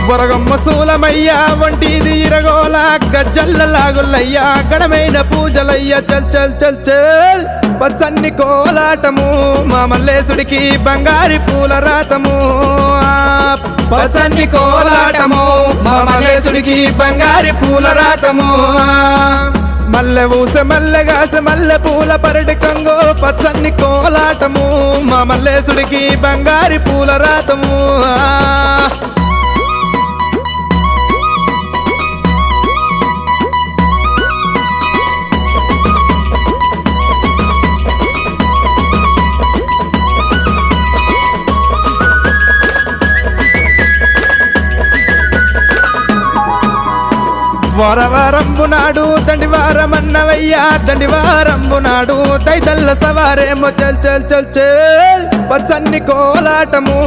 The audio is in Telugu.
వరగమ్మ సూలమయ్యా వంటిది ఇరగోల గజ్జల్ల లాగులయ్యా గడమైన పూజలయ్యా చల్ చల్ చల్ చల్ పచ్చన్ని కోలాటము మా మల్లేశుడికి బంగారి పూల రాతము పచ్చన్ని కోలాటము మా మల్లేశుడికి బంగారి పూల రాతము మల్లె ఊస మల్లెగాస మల్లె పూల పరటి కంగో పచ్చన్ని కోలాటము మా మల్లేశుడికి బంగారి పూల రాతము వారవారంబు నాడు దండివారమన్నవయ్యా దండివారంబు నాడు దైతల్ల సవారేమో చల్ చల్ చల్ చల్ పచ్చన్ని కోలాటము